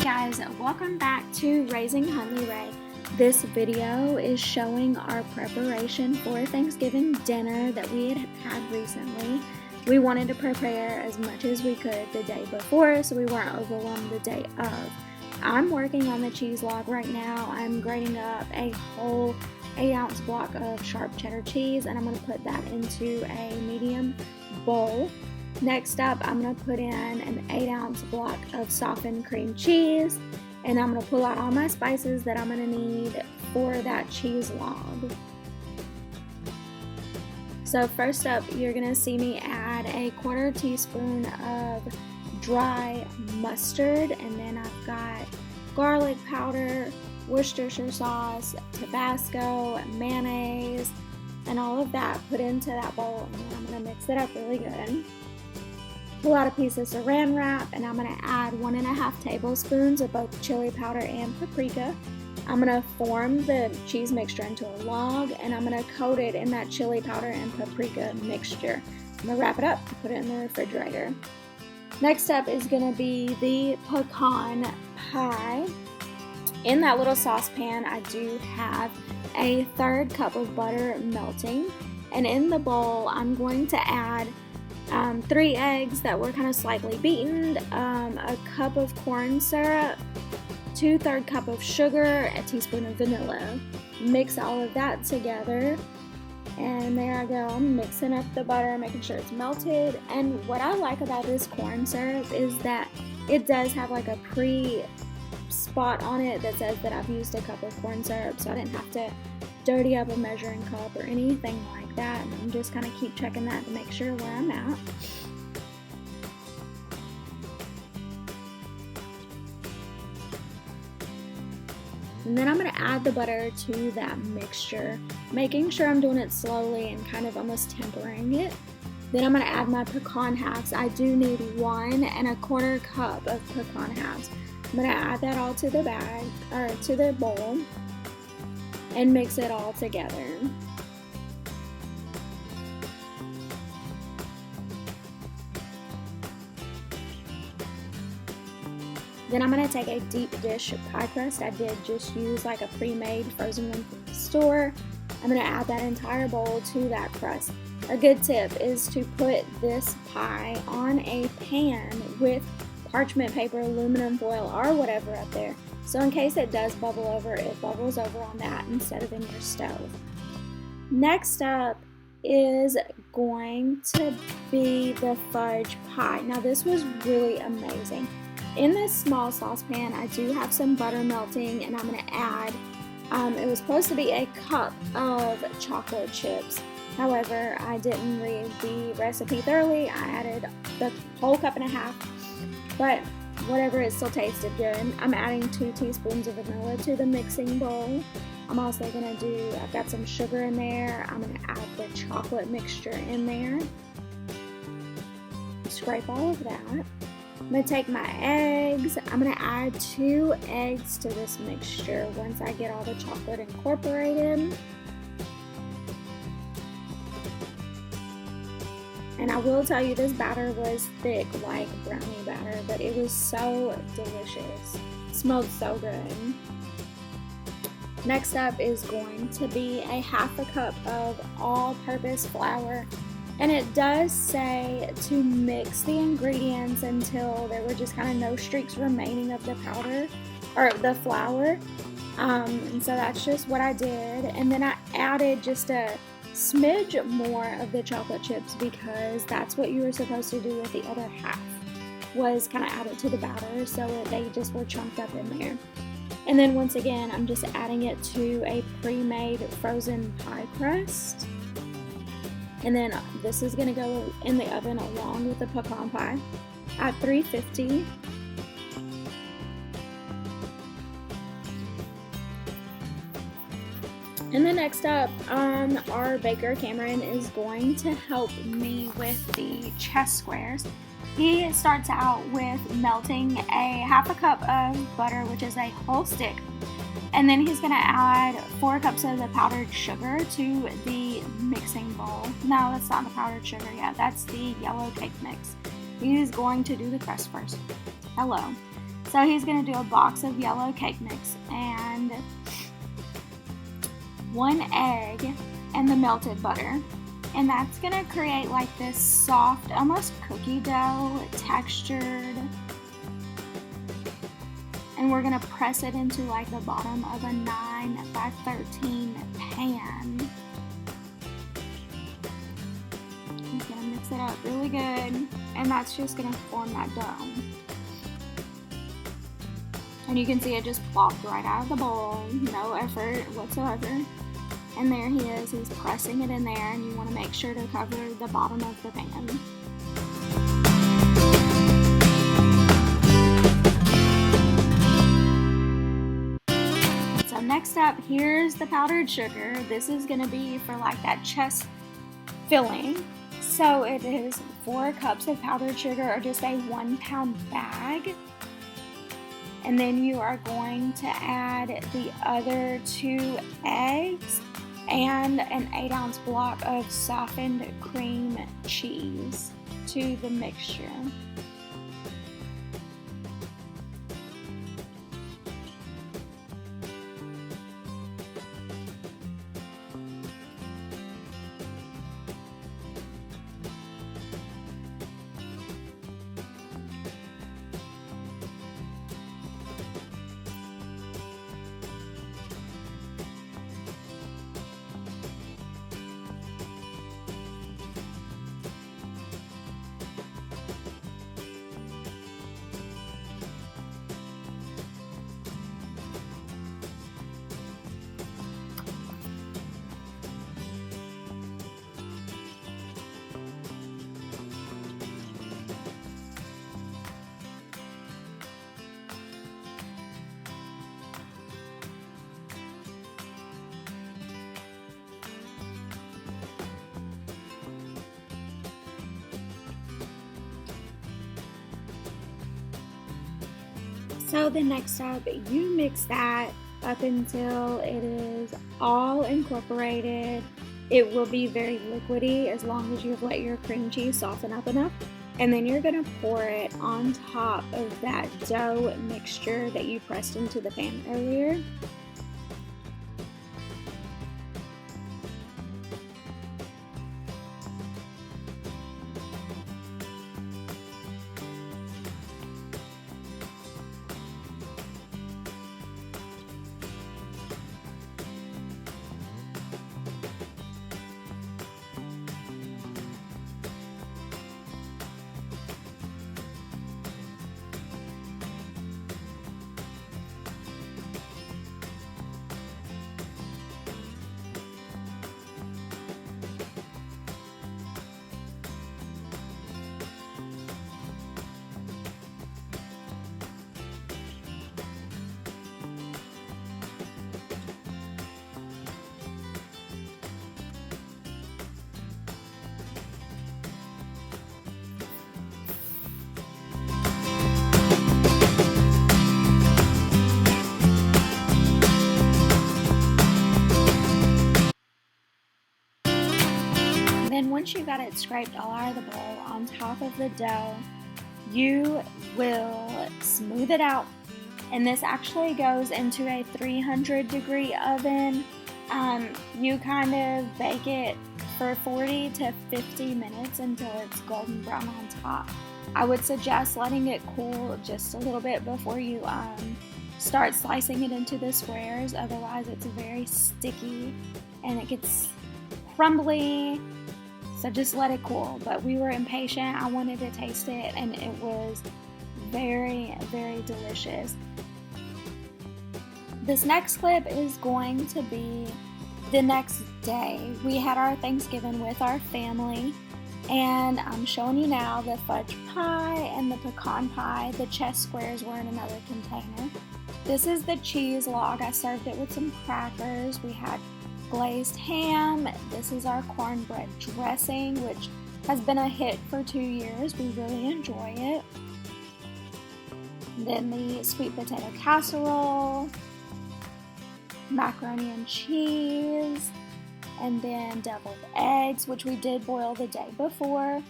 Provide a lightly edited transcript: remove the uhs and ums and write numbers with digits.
Hey guys, welcome back to Raising Huntley Ray. This video is showing our preparation for Thanksgiving dinner that we had recently. We wanted to prepare as much as we could the day before so we weren't overwhelmed the day of. I'm working on the cheese log right now. I'm grating up a whole 8-ounce block of sharp cheddar cheese and I'm going to put that into a medium bowl. Next up, I'm going to put in an 8-ounce block of softened cream cheese, and I'm going to pull out all my spices that I'm going to need for that cheese log. So first up, you're going to see me add a 1/4 teaspoon of dry mustard, and then I've got garlic powder, Worcestershire sauce, Tabasco, mayonnaise, and all of that put into that bowl, and then I'm going to mix it up really good. Pull out a piece of saran wrap, and I'm going to add 1.5 tablespoons of both chili powder and paprika. I'm going to form the cheese mixture into a log, and I'm going to coat it in that chili powder and paprika mixture. I'm going to wrap it up and put it in the refrigerator. Next up is going to be the pecan pie. In that little saucepan, I do have a 1/3 cup of butter melting, and in the bowl, I'm going to add 3 eggs that were kind of slightly beaten, a cup of corn syrup, 2/3 cup of sugar, a teaspoon of vanilla. Mix all of that together, and there I go. I'm mixing up the butter, making sure it's melted. And what I like about this corn syrup is that it does have like a spot on it that says that I've used a cup of corn syrup, so I didn't have to dirty up a measuring cup or anything like that. And I'm just kind of keep checking that to make sure where I'm at. And then I'm going to add the butter to that mixture, making sure I'm doing it slowly and kind of almost tempering it. Then I'm going to add my pecan halves. I do need 1.25 cup of pecan halves. I'm going to add that all to the bag, or to the bowl, and mix it all together. Then I'm going to take a deep dish pie crust. I did just use like a pre-made frozen one from the store. I'm going to add that entire bowl to that crust. A good tip is to put this pie on a pan with parchment paper, aluminum foil, or whatever up there. So in case it does bubble over, it bubbles over on that instead of in your stove. Next up is going to be the fudge pie. Now this was really amazing. In this small saucepan, I do have some butter melting, and I'm going to add, it was supposed to be a cup of chocolate chips. However, I didn't read the recipe thoroughly. I added the whole 1.5 cups, but whatever, it still tasted good. I'm adding 2 teaspoons of vanilla to the mixing bowl. I'm also going to I've got some sugar in there. I'm going to add the chocolate mixture in there. Scrape all of that. I'm going to take my eggs. I'm going to add 2 eggs to this mixture once I get all the chocolate incorporated. And I will tell you, this batter was thick like brownie batter, but it was so delicious. It smelled so good. Next up is going to be a 1/2 cup of all-purpose flour. And it does say to mix the ingredients until there were just kind of no streaks remaining of the powder, or the flour. And so that's just what I did. And then I added just a smidge more of the chocolate chips, because that's what you were supposed to do with the other half, was kind of add it to the batter so that they just were chunked up in there. And then once again, I'm just adding it to a pre-made frozen pie crust. And then this is going to go in the oven along with the pecan pie at 350. And then next up, our baker Cameron is going to help me with the chess squares. He starts out with melting a 1/2 cup of butter, which is a whole stick. And then he's going to add 4 cups of the powdered sugar to the mixing bowl. No, that's not the powdered sugar yet. That's the yellow cake mix. He's going to do the crust first. Hello. So he's going to do a box of yellow cake mix and 1 egg and the melted butter. And that's going to create like this soft, almost cookie dough textured. And we're going to press it into like the bottom of a 9 by 13 pan. He's going to mix it up really good. And that's just going to form that dough. And you can see it just plopped right out of the bowl, no effort whatsoever. And there he is, he's pressing it in there, and you want to make sure to cover the bottom of the pan. So next up, here's the powdered sugar. This is going to be for like that chest filling. So it is 4 cups of powdered sugar, or just a 1 pound bag. And then you are going to add the other 2 eggs and an 8-ounce block of softened cream cheese to the mixture. So the next step, you mix that up until it is all incorporated. It will be very liquidy as long as you've let your cream cheese soften up enough. And then you're going to pour it on top of that dough mixture that you pressed into the pan earlier. Then once you got it scraped all out of the bowl on top of the dough, you will smooth it out. And this actually goes into a 300-degree oven. You kind of bake it for 40 to 50 minutes until it's golden brown on top. I would suggest letting it cool just a little bit before you start slicing it into the squares. Otherwise it's very sticky and it gets crumbly. So just let it cool. But we were impatient. I wanted to taste it, and it was very, very delicious. This next clip is going to be the next day. We had our Thanksgiving with our family, and I'm showing you now the fudge pie and the pecan pie. The chest squares were in another container. This is the cheese log. I served it with some crackers. We had glazed ham. This is our cornbread dressing, which has been a hit for 2 years. We really enjoy it. Then the sweet potato casserole, macaroni and cheese, and then deviled eggs, which we did boil the day before.